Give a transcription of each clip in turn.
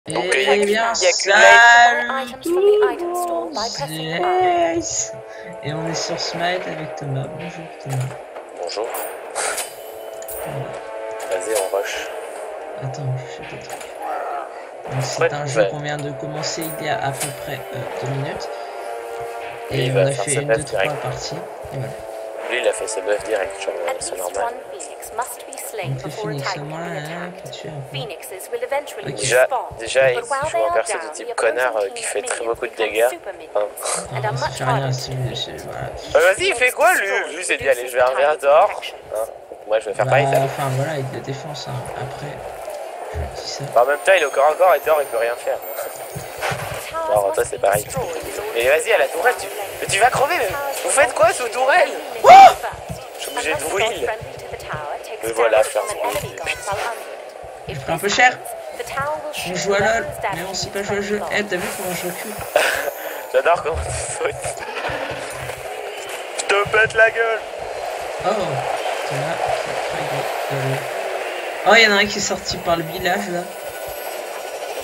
Donc Eh il y a bien, qu'une yes. Et on est sur Smite avec Thomas. Bonjour Thomas. Bonjour. Voilà. Vas-y, on rush. Attends, je fais des trucs. Donc c'est un jeu qu'on vient de commencer il y a à peu près 2 minutes. Et on a fait une, deux, trois parties. Et voilà. Lui, il a fait ses buffs direct, genre, c'est normal. Donc les Phoenix, au moins, que tu as un peu. Okay. Déjà, il joue un perso de type connard qui fait très beaucoup de dégâts. Enfin, ça fait rien, voilà. Vas-y, il fait quoi lui c'est dit, allez, je vais un verre d'or. Hein, moi, je vais faire pareil. Enfin voilà, il de défense, hein. Après, je dis ça. En même temps, il est au corps à corps et dehors, il peut rien faire. Alors, toi, c'est pareil. Mais vas-y, à la tourelle, tu vas crever. Vous faites quoi sous tourelle? Oh, je suis obligé de wheel. Mais voilà, faire ce je prends un peu cher. On joue à LOL, mais on sait pas jouer au jeu. Eh, t'as vu comment je recule? J'adore comment tu sautes. Je te pète la gueule. Oh, oh, il y en a un qui est sorti par le village là.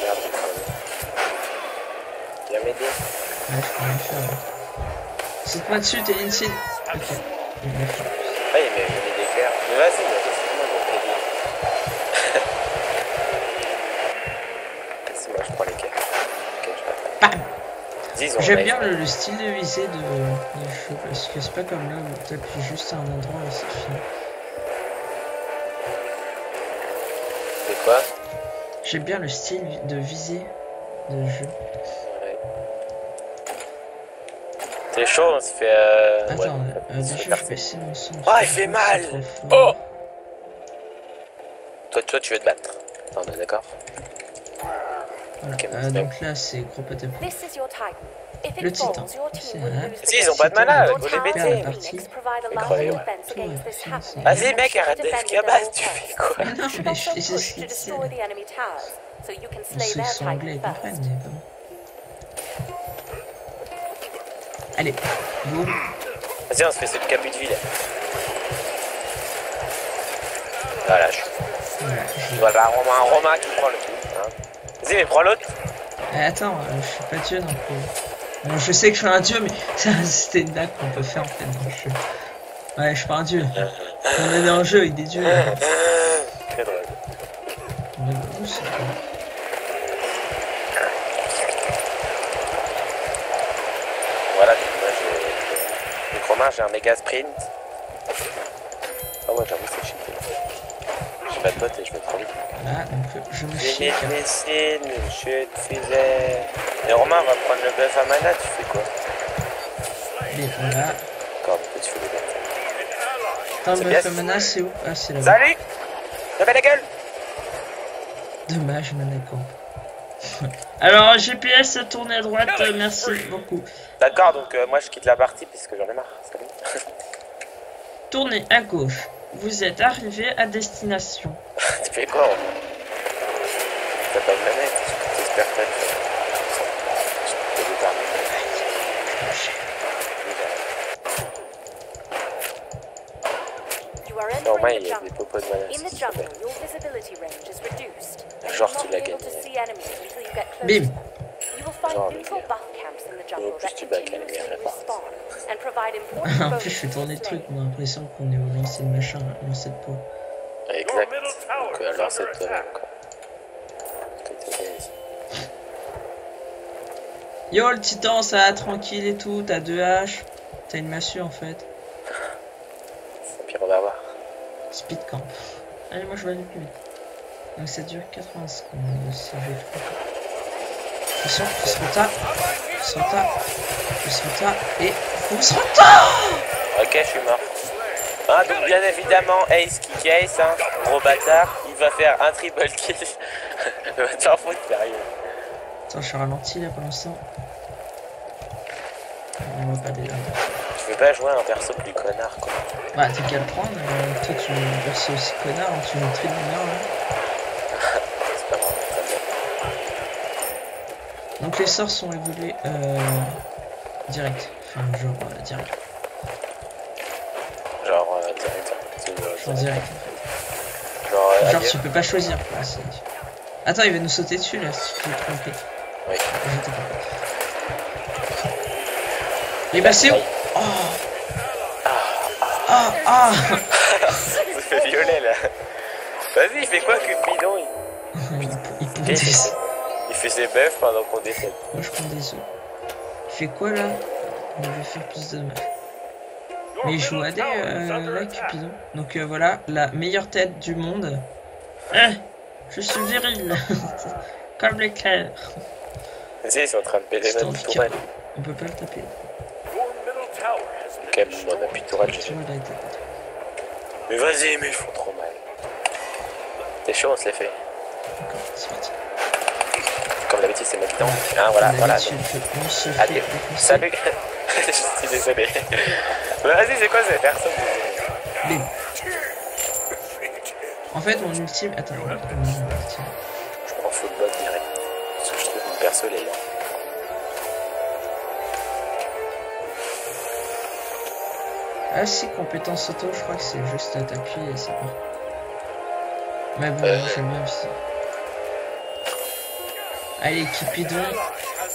Merde, viens m'aider. Ouais, je peux rien faire. Saute-moi dessus, t'es inside. Ok. Ah, il m'a mis des cœurs. Mais vas-y, moi, vas-y, moi, je prends les cœurs. Ok, Bam. J'aime bien le style de visée de jeu parce que c'est pas comme là où t'appuies juste à un endroit et c'est fini. C'est quoi? J'aime bien le style de visée de jeu. Ouais. C'est chaud, on se fait. Attends, déjà je vais essayer mon son. Ah, il fait mal! Oh! Toi, tu veux te battre. On est d'accord? Voilà. Okay, donc là, c'est gros patapou. Le titan. Si, ils ont pas de mana, faut les péter. Vas-y, mec, arrête de FK tu fais quoi? Non, mais je fais ce qu'il sait. Ceux qui sont anglais, ils comprennent, mais bon. Allez, boum. Vas-y, on se fait ce caput de ville. Voilà, voilà, Romain qui prend le coup. Hein. Vas-y, mais prends l'autre. Attends, je suis pas dieu non plus. Bon, je sais que je suis un dieu, mais c'était une blague qu'on peut faire en fait dans le jeu. Ouais, je suis pas un dieu. On est dans le jeu avec des dieux. Très drôle. Mais bon, c'est cool. Voilà, donc moi j'ai. Donc Romain, j'ai un méga sprint. Ah ouais, j'avoue, c'est cheaté. J'ai pas de pote et je vais trop vite. Ah, donc je me chie. J'ai une missile, une chute, fusée. Et Romain va prendre le buff à mana, tu fais quoi? Bien, voilà. Encore, tu fais des buffs. Attends, le buff à mana, c'est où? Ah, c'est là-bas. Salut! Levez la gueule! Dommage, Manacamp. Alors, GPS, tournez à droite, merci beaucoup. D'accord, donc moi je quitte la partie puisque j'en ai marre. Salut. Tournez à gauche. Vous êtes arrivé à destination. Tu fais quoi, Romain? T'as pas une manette? J'espère pas que je peux déterminer. Romain, il y a des popos de manette. Genre, tu l'as gagné. Bim. Genre, le gars. Et en plus, tu back à la guerre. En plus, je fais tourner le truc, on a l'impression qu'on est au lancer de machin, lancer de peau. Exact. Donc, alors, c'est toi, quoi. Yo, le titan, ça va tranquille et tout, t'as 2 haches. T'as une massue en fait. Puis on va voir. Speed camp. Allez, moi je vais aller plus vite. Donc ça dure 80 secondes. Si je attention, faut se retard. Et faut se retard. Ok, je suis mort. Ah, donc bien évidemment, Ace qui case, hein, gros bâtard, il va faire un triple kill. Il va t'en foutre, sérieux. Attends, je suis ralenti là pour l'instant. On va pas déjà. Tu veux pas jouer un perso plus connard, quoi? Bah, t'as qu'à le prendre. Toi, tu es un perso aussi connard, hein, tu es une tribunal là. C'est pas grave, ça me va. Donc les sorts sont évolués direct. Enfin, genre direct. Genre direct. Genre direct en fait. Genre tu peux pas choisir. Attends, il va nous sauter dessus là, si tu veux tromper. Oui. Et bah c'est où? Oh. Ah ah. Ça fait violet là. Vas-y, il fait quoi Cupidon il fait ses bœufs pendant qu'on décède. Moi je prends des œufs. Il fait quoi là? Il va faire plus de dommages. Mais il joue à des là Cupidon. Donc voilà, la meilleure tête du monde. Je suis viril. Comme l'éclair. Vas-y, ils sont en train de péter notre tourelle. On peut pas le taper. Ok, bon, on a plus de tourelle. Mais vas-y, mais ils font trop mal. T'es chaud, on se les fait. D'accord, c'est parti. Comme d'habitude, c'est moi qui tombe. Hein, voilà, voilà. Allez, salut. Je suis désolé. Mais vas-y, c'est quoi cette personne? Bim. En fait, mon ultime. Attends, mon ultime. Je prends full blood direct. Parce que je trouve mon perso, il est là. Ah si, compétence auto, je crois que c'est juste à t'appuyer et c'est pas. Mais bon, j'aime bien aussi. Allez, Cupidon.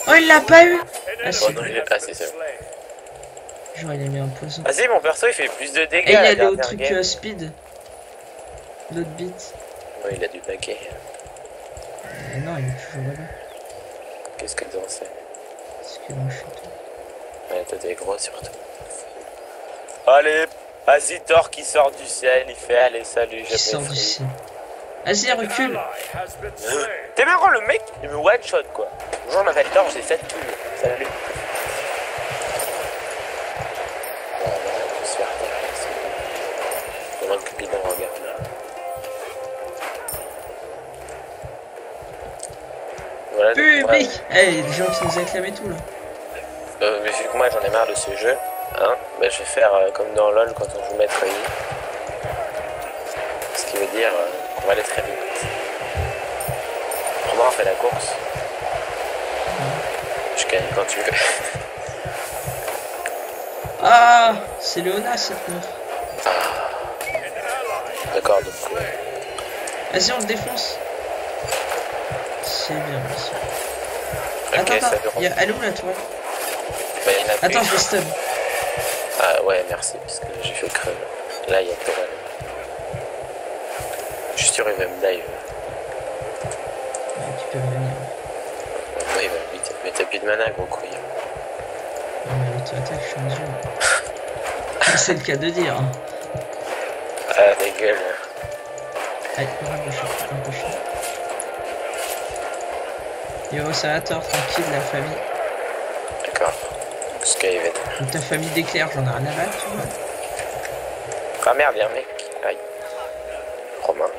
Oh, il l'a pas eu. Ah, oh non, il est passé, c'est bon. Genre, il a mis un poison. Vas-y, mon perso, il fait plus de dégâts. Et il est allé au truc speed. L'autre bit. Ouais, il a dû baquer. Non, il est toujours là-bas. Qu'est-ce que t'en sais? Parce que moi, je suis tout. Ouais, toi, t'es gros surtout. Allez, vas-y, Thor qui sort du ciel, il fait allez, salut, je sort du ciel. Vas-y, recule. T'es marrant, le mec, il me one-shot quoi. Bonjour, je m'appelle Thor, j'ai 7 kills. Salut. Comment que Cupidon regarde là. Voilà, public. Eh, il y a des gens qui nous acclament tout là. Mais vu que moi j'en ai marre de ce jeu, hein, bah, je vais faire comme dans LoL quand on joue maître I. Ce qui veut dire qu'on va aller très vite. Romain fait la course. Je gagne quand tu veux. Ah, c'est Léona cette meuf. D'accord, donc. Vas-y, on le défonce. C'est bien, merci. Okay, attends, elle est où la toile? Bah, attends, je vais stun. Ah ouais, merci, parce que j'ai fait creux. Là, il y a toile. Je suis sûr qu'il va me die. Tu peux revenir. Ouais, il va me vite. Mais t'as plus de mana, gros couille. Non, mais l'auto-attaque, je suis en jeu. C'est le cas de dire. Hein. Ah, des gueules. Allez, un peu chaud. Yo, ça va, Thor, tranquille, la famille. D'accord. Skaven. Donc ta famille d'éclairs, j'en ai rien à battre, tu vois. Ah merde, y'a un mec. Aïe. Romain.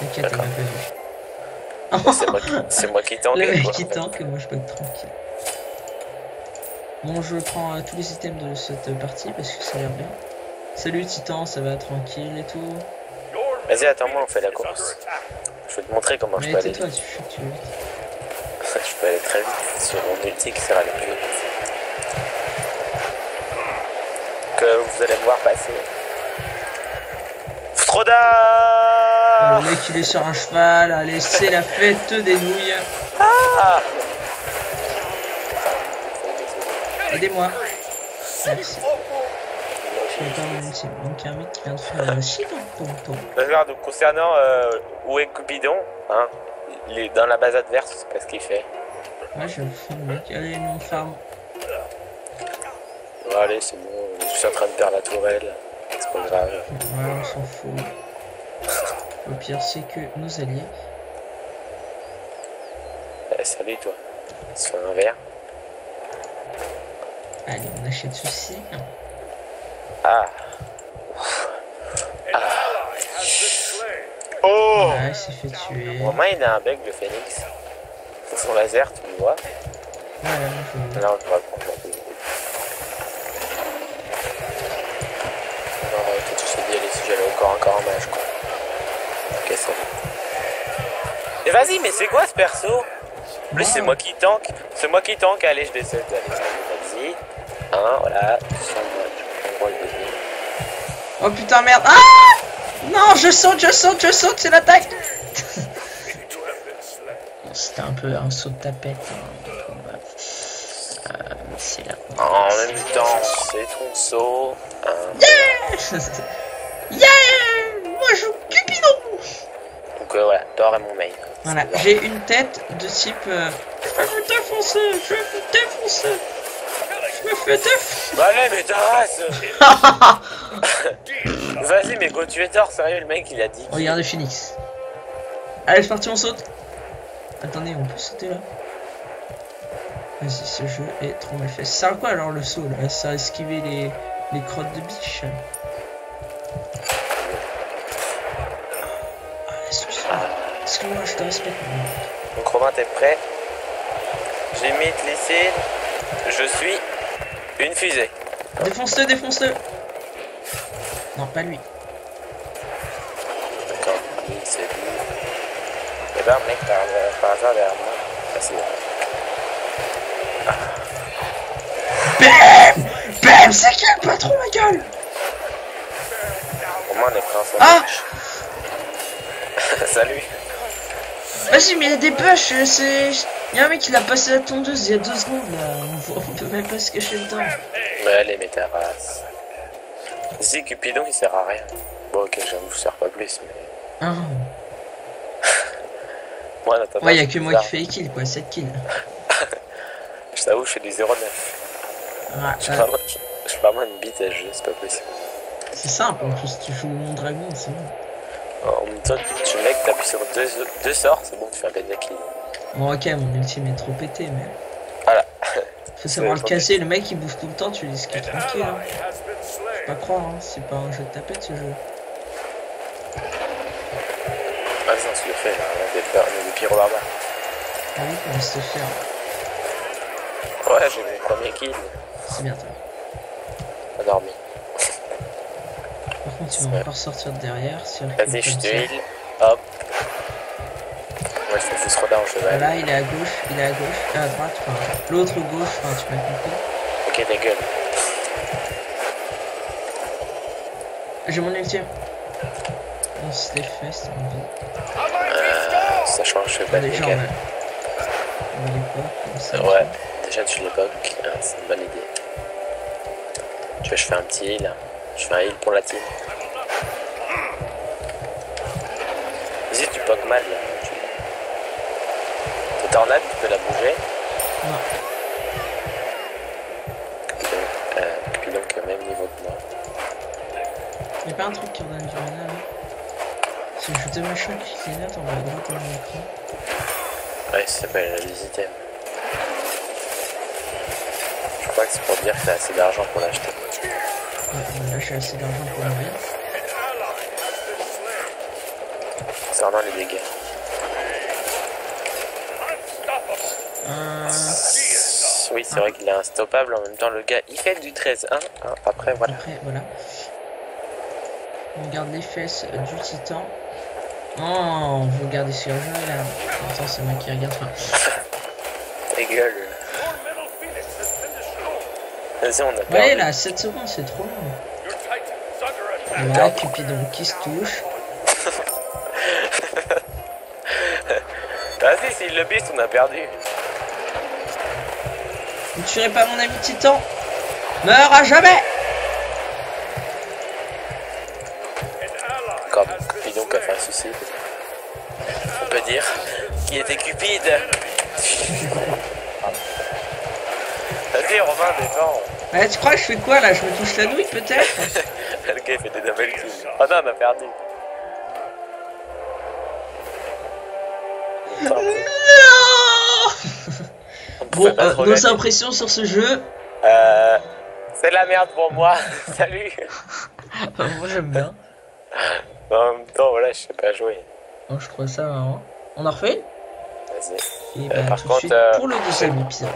T'inquiète, on m'a pas vu. C'est moi qui tank. Le mec qui tank, et moi je bug tranquille. Bon, je prends tous les items de cette partie parce que ça a l'air bien. Salut Titan, ça va tranquille et tout. Vas-y, attends-moi, on fait la course. Je vais te montrer comment je peux aller. Toi, tu veux. Je peux aller très vite sur mon ulti qui sera le plus vite. Que vous allez me voir passer. Froda. Le mec il est sur un cheval, allez c'est la fête des nouilles. Ah. Aidez-moi. Merci. Donc il y a un mec qui vient de faire un chiton. D'accord, donc concernant où est Cupidon, hein, il est dans la base adverse, c'est pas ce qu'il fait. Ouais, je fais le mec, allez mon farm. Bon, allez, c'est bon, je suis en train de perdre la tourelle, c'est pas grave. Ouais, on s'en fout. Le pire, c'est que nos alliés. Salut toi, c'est un verre. Allez, on achète ceci. Ah. Ah. Oh. Ouais, il s'est fait tuer. Romain, il a un bug, le phénix. C'est son laser, tu le vois. Voilà, je... Là, on va prendre la deux. Non, toi, tu te dis, allez, si j'allais encore en mage, quoi. Ok, salut. Mais vas-y, mais c'est quoi ce perso? En plus, c'est moi qui tank. C'est moi qui tank. Allez, je décède. Allez, vas-y. Hein, voilà. Oh putain, merde. Ah! Non, je saute, c'est l'attaque. C'était un peu un saut de tapette. Hein, donc, bah, c'est là. En même temps, c'est ton saut. Yeah. Yeah. Moi je joue Cupidon. Donc voilà, Thor est mon main. Voilà, j'ai une tête de type je vais me défoncer, je vais me défoncer. Je me fais défoncer. Bah allez, mais ta race. Vas-y, mais go, tu es Thor, sérieux, le mec il a dit. Regardez Phoenix. Allez, c'est parti, on saute. Attendez, on peut sauter là. Vas-y, ce jeu est trop mal fait. Ça sert à quoi alors le saut là? Ça a esquivé les crottes de biche. Excuse-moi, je te respecte. Donc Romain, t'es prêt? J'ai mis te laisser. Je suis une fusée. Défonce-le, défonce-le. Non, pas lui. D'accord, lui c'est lui. Et ben mec, par hasard derrière moi. Ah, c'est bon. BAM BAM. C'est qui le patron, ma gueule? Romain, on est prêt ensemble. Ah. Salut. Vas-y, mais il y a des bush, c'est... Il y a un mec qui l'a passé la tondeuse il y a 2 secondes là, on peut même pas se cacher dedans. Mais allez, mais ta race. Ici, Cupidon il sert à rien. Bon, ok, j'avoue, je sers pas plus, mais. Ah. Moi, en attendant, Ouais, y'a que moi qui fais les kills quoi, 7 kills. Je t'avoue, je fais du 0,9. Ah, Je suis vraiment une bite à ce jeu, c'est pas possible. c'est simple en plus, tu joues mon dragon, c'est bon. En même temps, tu mec, t'appuies sur deux sorts, c'est bon, tu fais un bête kill. Bon, ok, mon ultime est trop pété, mais. Voilà. Faut savoir le casser, le mec il bouffe tout le temps, tu laisses qu'il est tranquille. Hein. Faut pas croire, hein. C'est pas un jeu de tapette ce jeu. Ah, ça, on se le fait là, des pyro barbares. Ah oui, on laisse te faire. Ouais, j'ai mon premier kill. C'est bien toi. Endormi. Par contre, tu vas encore sortir de derrière. Vas-y, je te heal. Hop. Ouais, je fais ce rodin en cheval. Là, il est à gauche, il est à gauche, à droite, enfin, l'autre gauche, enfin, tu m'as compris. Ok, ta gueule. J'ai mon ultime. On se les fait, c'est un peu. Ça change, je fais pas de Déjà, dégâts. on va l'époque, comme ça. Ouais, déjà tu l'époques, c'est une bonne idée. Tu vois, je fais un petit heal. Je fais un heal pour la team. Vas-y, tu poques mal là. Ta tornade, tu peux la bouger. Non. Cupidon qui est au même niveau que moi. Y'a pas un truc qui redonne du mana là? Si je te machin qui clignote en bas à droite dans l'écran. Ouais, ça s'appelle les items. Je crois que c'est pour dire que t'as assez d'argent pour l'acheter. Ouais, bah là j'ai assez d'argent pour mourir. Concernant les dégâts. Oui, c'est vrai qu'il est instoppable. En même temps, le gars il fait du 13-1. Hein. Après, voilà. Après, voilà. On regarde les fesses du titan. Oh, vous regardez sur le jeu là. Attends, c'est moi qui regarde. Enfin, Ta gueule. Vas-y, on a perdu. ouais, là, 7 secondes, c'est trop long. Voilà, Cupidon qui se touche. Vas-y, s'il le biste, on a perdu. Ne tuerez pas mon ami titan. Meurs à jamais. Comme Cupidon qui a fait un suicide. On peut dire qu'il était cupide. Vas-y, Romain, défends. Ouais, tu crois que je fais quoi là? Je me touche la nouille peut-être? Le gars il fait des double kills. Oh non, on a perdu. Non. On pouvait Bon, pas trop nos gagner. impressions sur ce jeu. C'est de la merde pour moi. Salut. Moi j'aime bien. En même temps, voilà, je sais pas jouer. Oh, je trouve ça marrant. On en refait? Vas-y. Et bah, par tout de contre, suite pour le deuxième épisode.